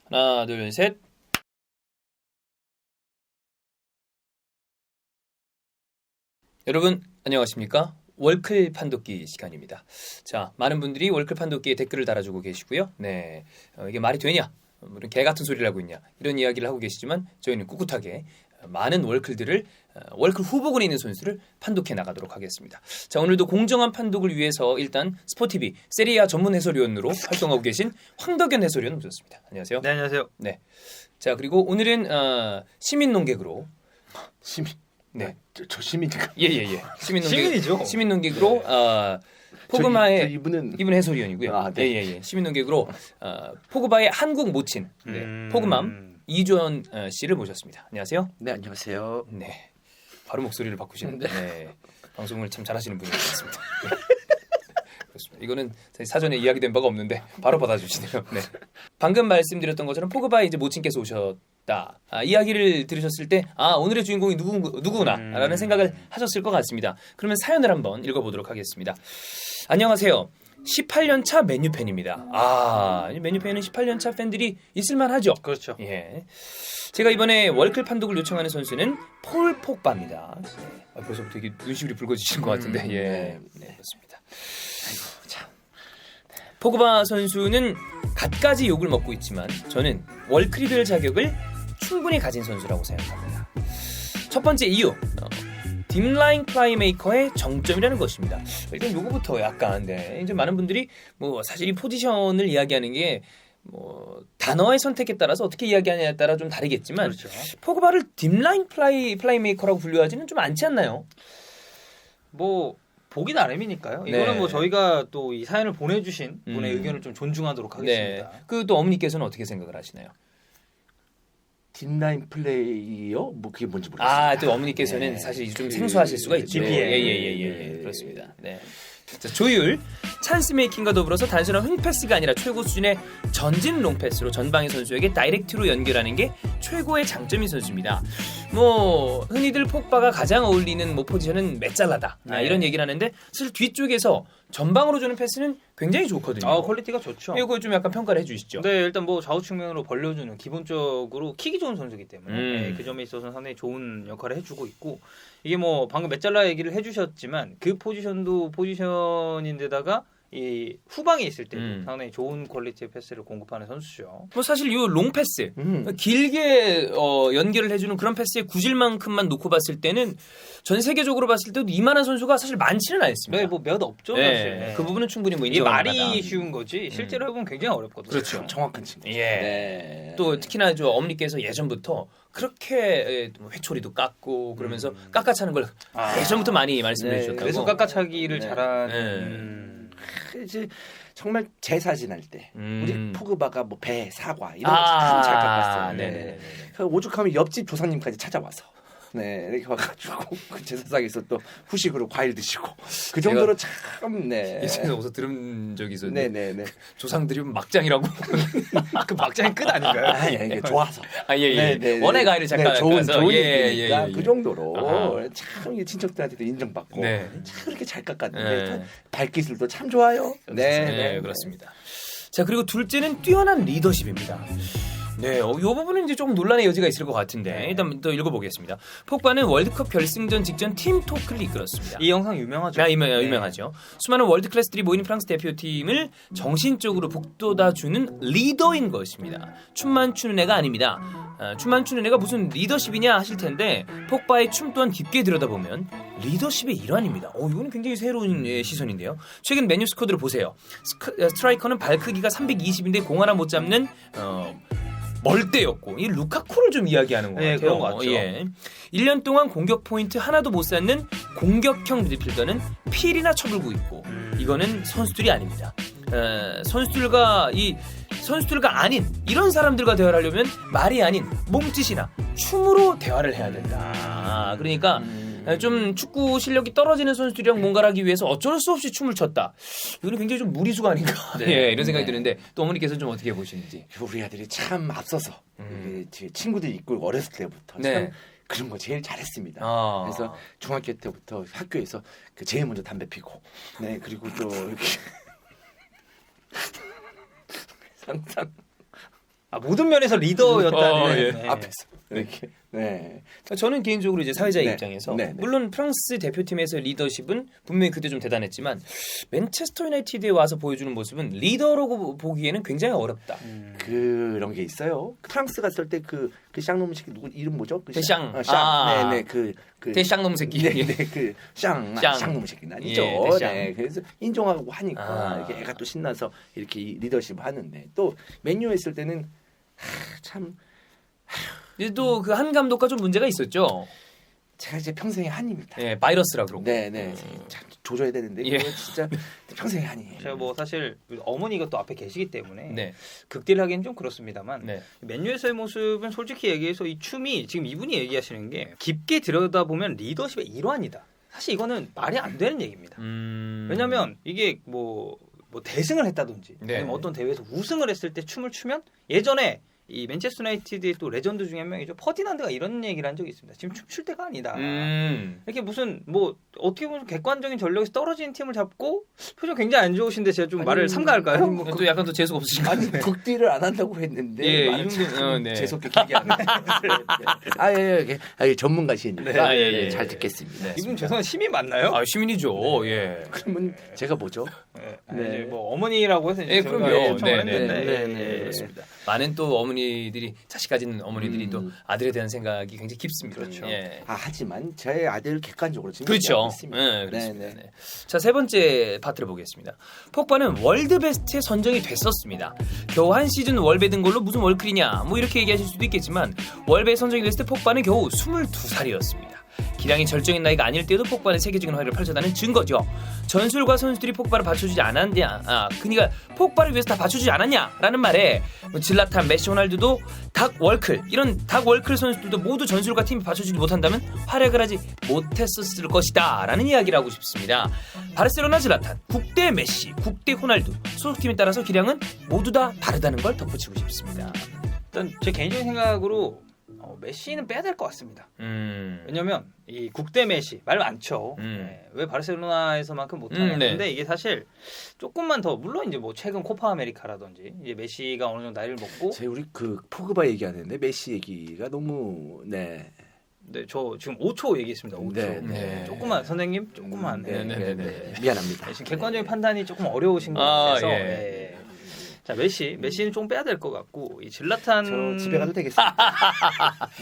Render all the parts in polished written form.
하나, 둘, 셋. 여러분 안녕하십니까? 월클 판독기 시간입니다. 자, 많은 분들이 월클 판독기에 댓글을 달아주고 계시고요. 네, 이게 말이 되냐? 이런 개 같은 소리를 하고 있냐? 이런 이야기를 하고 계시지만 저희는 꿋꿋하게 많은 월클들을 월클 후보군에 있는 선수를 판독해 나가도록 하겠습니다. 자, 오늘도 공정한 판독을 위해서 일단 스포티비 세리아 전문 해설위원으로 활동하고 계신 황덕현 해설위원 모셨습니다. 안녕하세요. 네, 안녕하세요. 네. 자, 그리고 오늘은 시민 농객으로 시민. 네. 저 시민인가? 예예예. 시민이죠. 시민 농객으로 포그바의 이분은 이분 해설위원이고요. 아, 네. 예예예. 시민 농객으로 포그바의 한국 모친 포그맘 이주연 씨를 모셨습니다. 안녕하세요. 네, 안녕하세요. 네. 바로 목소리를 바꾸시는데 네. 방송을 참 잘하시는 분인 것 같습니다. 네. 그렇습니다. 이거는 사전에 이야기된 바가 없는데 바로 받아주시네요. 네. 방금 말씀드렸던 것처럼 포그바의 이제 모친께서 오셨다. 이야기를 들으셨을 때 오늘의 주인공이 누구구나라는 생각을 하셨을 것 같습니다. 그러면 사연을 한번 읽어보도록 하겠습니다. 안녕하세요. 18년차 맨유 팬입니다. 맨유 팬은 18년차 팬들이 있을만하죠. 그렇죠. 예. 제가 이번에 월클 판독을 요청하는 선수는 폴 폭바입니다. 네. 벌써부터 되게 눈시울이 붉어지시는 것 같은데, 예, 네, 그렇습니다. 아이고 참. 포그바 선수는 갖가지 욕을 먹고 있지만 저는 월클이 될 자격을 충분히 가진 선수라고 생각합니다. 첫 번째 이유. 딥라인 플레이메이커의 정점이라는 것입니다. 일단 요거부터 약간 이제 많은 분들이 뭐 사실 이 포지션을 이야기하는 게 뭐 단어의 선택에 따라서 어떻게 이야기하냐에 따라 좀 다르겠지만 그렇죠. 포그바를 딥라인 플레이메이커라고 분류하지는 좀 않지 않나요? 뭐 보기 나름이니까요. 네. 이거는 뭐 저희가 또 이 사연을 보내주신 분의 의견을 좀 존중하도록 하겠습니다. 네. 그 또 어머니께서는 어떻게 생각을 하시나요? 딥라인 플레이어 뭐 그게 뭔지 모르겠어요. 또 어머니께서는 네. 사실 좀 생소하실 수가 있죠. DPM. 예. 그렇습니다. 네. 자, 조율, 찬스 메이킹과 더불어서 단순한 횡패스가 아니라 최고 수준의 전진 롱패스로 전방의 선수에게 다이렉트로 연결하는 게 최고의 장점인 선수입니다. 뭐 흔히들 폭바가 가장 어울리는 뭐 포지션은 메잘라다 이런 얘기를 하는데 사실 뒤쪽에서 전방으로 주는 패스는 굉장히 좋거든요. 퀄리티가 좋죠. 이거 좀 약간 평가를 해주시죠. 네, 일단 뭐 좌우 측면으로 벌려주는 기본적으로 킥이 좋은 선수이기 때문에 네, 그 점에 있어서는 상당히 좋은 역할을 해주고 있고 이게 뭐 방금 메잘라 얘기를 해주셨지만 그 포지션도 포지션인데다가 이 후방에 있을 때도 상당히 좋은 퀄리티의 패스를 공급하는 선수죠. 뭐 사실 이 롱패스 길게 연결을 해주는 그런 패스의 구질만큼만 놓고 봤을 때는 전 세계적으로 봤을 때도 이만한 선수가 사실 많지는 않습니다. 네, 뭐 몇 없죠. 네, 사실. 네. 그 부분은 충분히 뭐 이게 인정할 말이 만하다. 쉬운 거지 실제로 해보면 굉장히 어렵거든요. 그렇죠. 정확한 친구. 예. 네. 또 특히나 저 어머니께서 예전부터 그렇게 회초리도 깎고 그러면서 깎아차는 걸 예전부터 많이 말씀해 주셨다고. 그래서 깎아차기를 네. 잘하는. 이제 정말 제사 지날 때 우리 포그바가 뭐 배, 사과 이런 거 아, 참 잘 깎았어요. 네네네. 그 오죽하면 옆집 조상님까지 찾아와서 이렇게 와가지고 그 제사상에서 또 후식으로 과일 드시고 그 정도로 참 예전에 어디서 들은 적이 있었는데 네네네. 조상들이 막장이라고. 그 막장이 끝 아닌가요? 이게 좋아서. 예. 네네. 원의 과일을 잠깐 좋은 깎아서. 얘기니까 그 정도로 아하. 참 이게 친척들한테도 인정받고 네. 참 그렇게 잘 깎았는데 네. 발기술도 참 좋아요. 네, 그렇습니다. 자, 그리고 둘째는 뛰어난 리더십입니다. 네, 이 부분은 이제 조금 논란의 여지가 있을 것 같은데 일단 또 읽어보겠습니다. 폭바는 월드컵 결승전 직전 팀 토크를 이끌었습니다. 이 영상 유명하죠. 유명하죠. 수많은 월드 클래스들이 모이는 프랑스 대표팀을 정신적으로 북돋아주는 리더인 것입니다. 춤만 추는 애가 아닙니다. 춤만 추는 애가 무슨 리더십이냐 하실 텐데 폭바의 춤 또한 깊게 들여다보면 리더십의 일환입니다. 이거는 굉장히 새로운 시선인데요. 최근 메뉴 스쿼드를 보세요. 스트라이커는 발 크기가 320인데 공 하나 못 잡는 멀대였고 이 루카쿠를 좀 이야기하는 것 같아요. 그런 것 같죠. 1년 동안 공격 포인트 하나도 못 쌓는 공격형 미드필더는 필이나 쳐불고 있고 이거는 선수들이 아닙니다. 선수들과 아닌 이런 사람들과 대화를 하려면 말이 아닌 몸짓이나 춤으로 대화를 해야 된다. 그러니까 좀 축구 실력이 떨어지는 선수들이랑 뭔가를 하기 위해서 어쩔 수 없이 춤을 췄다. 이거는 굉장히 좀 무리수가 아닌가. 이런 생각이 드는데 또 어머니께서는 좀 어떻게 보시는지. 우리 아들이 참 앞서서 제 친구들이 있고 어렸을 때부터 참 그런 거 제일 잘했습니다. 그래서 중학교 때부터 학교에서 제일 먼저 담배 피고, 그리고 또 이렇게 항상 모든 면에서 리더였다는 예. 네. 앞에서 이렇게. 네. 저는 개인적으로 이제 사회자의 네. 입장에서 네, 네. 물론 프랑스 대표팀에서 리더십은 분명히 그때 좀 대단했지만 맨체스터 유나이티드에 와서 보여주는 모습은 리더라고 보기에는 굉장히 어렵다. 그런 게 있어요. 프랑스 갔을 때 그 샹놈 새끼 누구 이름 뭐죠? 그 데샹. 샹. 네네 그 대샹놈 새끼. 네네 그 샹놈 새끼는 아니죠. 예, 데샹. 네. 그래서 인정하고 하니까 아. 이렇게 애가 또 신나서 이렇게 리더십 하는데 또 맨유 했을 때는 참 이제 또 그 한 감독과 좀 문제가 있었죠. 제가 이제 평생의 한입니다. 예, 바이러스라 그러고. 네네. 참 조져야 되는데 예. 그거 진짜 평생의 한이에요. 제가 뭐 사실 어머니가 또 앞에 계시기 때문에 네. 극딜 하기는 좀 그렇습니다만 네. 맨유에서의 모습은 솔직히 얘기해서 이 춤이 지금 이분이 얘기하시는 게 깊게 들여다보면 리더십의 일환이다. 사실 이거는 말이 안 되는 얘기입니다. 왜냐하면 이게 뭐 대승을 했다든지 네. 아니면 어떤 대회에서 우승을 했을 때 춤을 추면 예전에 이 맨체스터 유나이티드의 또 레전드 중에 한 명이죠. 퍼디난드가 이런 얘기를 한 적이 있습니다. 지금 춤출 때가 아니다. 이렇게 무슨 뭐 어떻게 보면 객관적인 전력에서 떨어진 팀을 잡고 표정 굉장히 안 좋으신데 제가 좀 말을 삼가할까요? 아니, 뭐 또 약간 또 재수가 없으신 것 아니 같아요. 극딜을 안 한다고 했는데 예, 말을 이 정도 네. 재수없게 길게 하네. 아예 전문가시니까 네. 아, 예, 예. 잘 듣겠습니다. 네. 이분 죄송한 시민 맞나요? 아, 시민이죠. 예. 그러면 제가 뭐죠? 네. 네. 이제 뭐 어머니라고 해서 예, 이제 그럼요. 제가 요청을 네, 했는데 네, 네, 예, 그렇습니다. 많은 또 어머니들이 자식 가진 어머니들이 또 아들에 대한 생각이 굉장히 깊습니다. 그렇죠. 예. 하지만 제 아들 객관적으로 지금 그렇죠. 얘기하고 있습니다. 네, 그렇습니다. 네, 네. 네. 자, 세 번째 파트를 보겠습니다. 폭바는 월드 베스트에 선정이 됐었습니다. 겨우 한 시즌 월배 든 걸로 무슨 월클이냐 뭐 이렇게 얘기하실 수도 있겠지만 월배에 선정이 됐을 때 폭바는 겨우 22살이었습니다. 기량이 절정인 나이가 아닐 때도 폭바는 세계적인 활약을 펼쳤다는 증거죠. 전술과 선수들이 폭바를 받쳐주지 않았냐, 그니까 폭바를 위해서 다 받쳐주지 않았냐라는 말에 뭐 질라탄, 메시, 호날두도 닥 월클 이런 닥 월클 선수들도 모두 전술과 팀이 받쳐주지 못한다면 활약을 하지 못했었을 것이다라는 이야기를 하고 싶습니다. 바르셀로나 질라탄, 국대 메시, 국대 호날두 소속팀에 따라서 기량은 모두 다 다르다는 걸 덧붙이고 싶습니다. 일단 제 개인적인 생각으로 메시는 빼야 될 것 같습니다. 왜냐면 이 국대 메시 말 많죠. 네, 왜 바르셀로나에서만큼 못하냐. 네. 근데 이게 사실 조금만 더 물론 이제 뭐 최근 코파 아메리카라든지 이제 메시가 어느 정도 나이를 먹고. 제 우리 그 포그바 얘기하는데 메시 얘기가 너무 네, 저 지금 5초 얘기했습니다. 5초. 네, 네. 조금만 선생님 조금만. 네, 네, 네. 미안합니다. 지금 객관적인 판단이 조금 어려우신 것 같아서. 예. 자 메시는 좀 빼야 될 것 같고 이 질라탄 저 집에 가도 되겠습니다.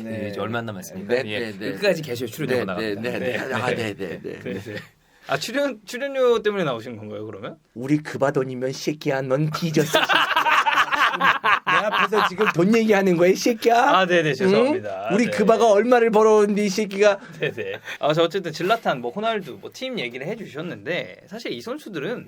네. 이제 얼마 안 남았습니까? 네, 예. 네, 네. 끝까지 계셔 출연되고 나갑니다. 네. 아 출연료 때문에 나오신 건가요 그러면? 우리 그바 돈이면 새끼야 넌 뒤졌어. 내 앞에서 지금 돈 얘기하는 거야 이 새끼야. 아 네네 죄송합니다. 응? 우리 네. 그바가 얼마를 벌어오는데 이 새끼가. 네네. 저 어쨌든 질라탄, 뭐 호날두, 뭐 팀 얘기를 해주셨는데 사실 이 선수들은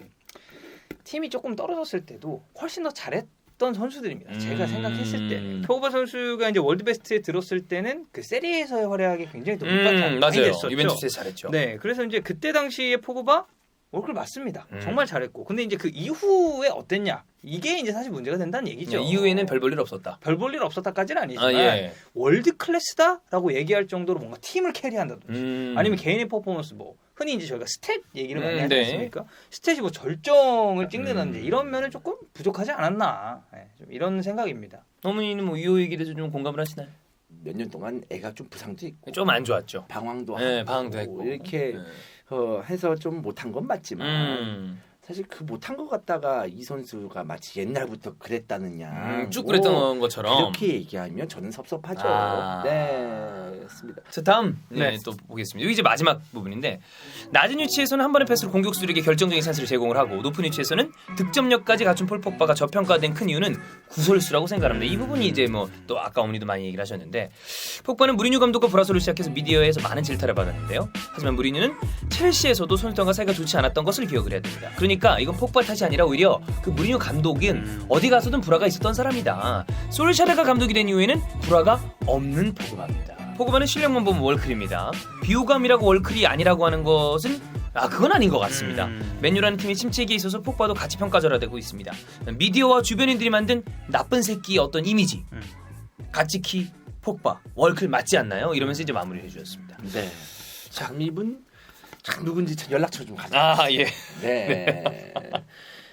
팀이 조금 떨어졌을 때도 훨씬 더 잘했던 선수들입니다. 제가 생각했을 때 포그바 선수가 이제 월드 베스트에 들었을 때는 그 세리에서의 활약이 굉장히 더 맞아요. 됐었죠. 유벤투스에서 잘했죠. 네, 그래서 이제 그때 당시에 포그바 월클 맞습니다. 정말 잘했고, 근데 이제 그 이후에 어땠냐? 이게 이제 사실 문제가 된다는 얘기죠. 네, 이후에는 별 볼 일 없었다. 별 볼 일 없었다까지는 아니지만 예. 월드 클래스다라고 얘기할 정도로 뭔가 팀을 캐리한다든지 아니면 개인의 퍼포먼스 뭐 흔히 이제 저희가 스탯 얘기를 많이 하지 네. 않습니까? 스탯이 뭐 절정을 찍는다든지 이런 면은 조금 부족하지 않았나 좀 이런 생각입니다. 어머니는 뭐 이후 얘기를 해서 좀 공감을 하시나요? 몇 년 동안 애가 좀 부상도 있고 좀 안 좋았죠. 방황도 네, 하고 방황도 했고 이렇게 해서 좀 못한 건 맞지만 사실 그 못한 것 같다가 이 선수가 마치 옛날부터 그랬다느냐 쭉 그랬던 것처럼 그렇게 얘기하면 저는 섭섭하죠. 네, 맞습니다. 자 다음 또 보겠습니다. 여기 이제 마지막 부분인데 낮은 위치에서는 한 번의 패스로 공격수들에게 결정적인 찬스를 제공을 하고 높은 위치에서는 득점력까지 갖춘 폴 폭바가 저평가된 큰 이유는 구설수라고 생각합니다. 이 부분이 이제 뭐 또 아까 어머니도 많이 얘기를 하셨는데 폭바는 무리뉴 감독과 브라소를 시작해서 미디어에서 많은 질타를 받았는데요. 하지만 무리뉴는 첼시에서도 선수들과 사이가 좋지 않았던 것을 기억을 해야 됩니다. 그러니까 이건 폭바 탓이 아니라 오히려 그 무리뉴 감독은 어디 가서든 불화가 있었던 사람이다. 솔샤르가 감독이 된 이후에는 불화가 없는 포그바입니다. 포그바는 실력만 보면 월클입니다. 비호감이라고 월클이 아니라고 하는 것은 그건 아닌 것 같습니다. 맨유라는 팀이 침체기에 있어서 폭바도 같이 평가절하되고 있습니다. 미디어와 주변인들이 만든 나쁜 새끼의 어떤 이미지 가치키 폭바 월클 맞지 않나요? 이러면서 이제 마무리를 해주셨습니다. 네. 참 이분 참 누군지 참 연락처 좀 가져. 예. 네.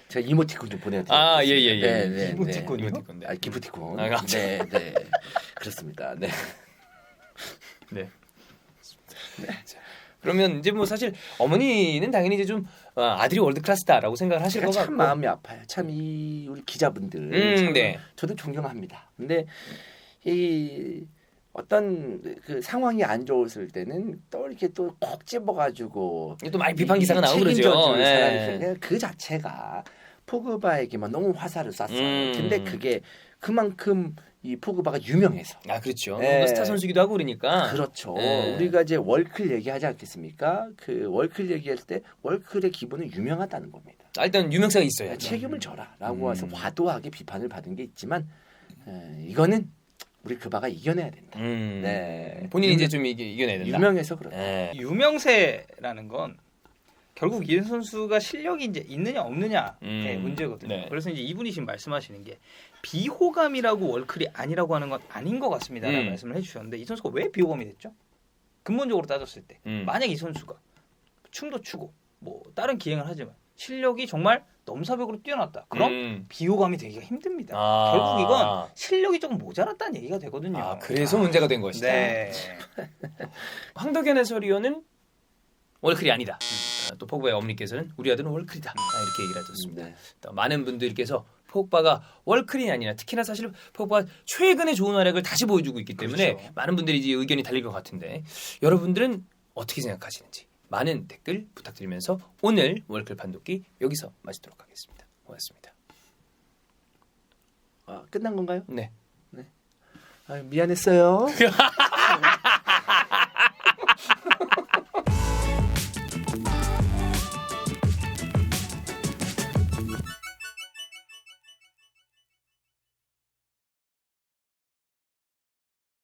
제가 이모티콘 좀 보내드릴게요. 아, 예, 예, 예. 네, 네, 기프티콘이요? 이모티콘. 네. 아, 기프티콘. 아, 네, 네. 그렇습니다. 네. 네. 자, 그러면 이제 뭐 사실 어머니는 당연히 이제 좀 아들이 월드 클래스다라고 생각을 하실 것 제가 같고. 참 마음이 아파요. 참 이 우리 기자분들 참 네. 저도 존경합니다. 근데 이 어떤 그 상황이 안 좋았을 때는 또 이렇게 또 콕 집어가지고 또 많이 비판 기사가 나오고 그러죠. 책임져줄 예. 사람이 그냥 그 자체가 포그바에게만 너무 화살을 쐈어요. 근데 그게 그만큼 이 포그바가 유명해서. 아, 그렇죠. 네. 스타 선수기도 하고 그러니까. 그렇죠. 네. 우리가 이제 월클 얘기하지 않겠습니까? 그 월클 얘기할 때 월클의 기본은 유명하다는 겁니다. 일단 유명세가 있어야죠. 책임을 져라라고 와서 과도하게 비판을 받은 게 있지만 이거는 우리 그바가 이겨내야 된다. 네. 본인이 이제 좀 이겨내야 된다. 유명해서 그렇다. 네. 유명세라는 건 결국 이 선수가 실력이 이제 있느냐 없느냐의 문제거든요. 네. 그래서 이제 이분이 지금 말씀하시는 게 비호감이라고 월클이 아니라고 하는 건 아닌 것 같습니다라는 말씀을 해주셨는데 이 선수가 왜 비호감이 됐죠? 근본적으로 따졌을 때 만약 이 선수가 춤도 추고 뭐 다른 기행을 하지만 실력이 정말 넘사벽으로 뛰어났다. 그럼 비호감이 되기가 힘듭니다. 결국 이건 실력이 조금 모자랐다는 얘기가 되거든요. 그래서 문제가 된 것이다. 네. 황덕현 해설위원은 월클이 아니다. 또 포그바의 어머니께서는 우리 아들은 월클이다. 이렇게 얘기를 해줬습니다. 네. 또 많은 분들께서 포그바가 월클이 아니라 특히나 사실 포그바가 최근에 좋은 활약을 다시 보여주고 있기 때문에 그렇죠. 많은 분들이 이제 의견이 달릴 것 같은데 여러분들은 어떻게 생각하시는지 많은 댓글 부탁드리면서 오늘 월클 판독기 여기서 마치도록 하겠습니다. 고맙습니다. 끝난 건가요? 네. 미안했어요.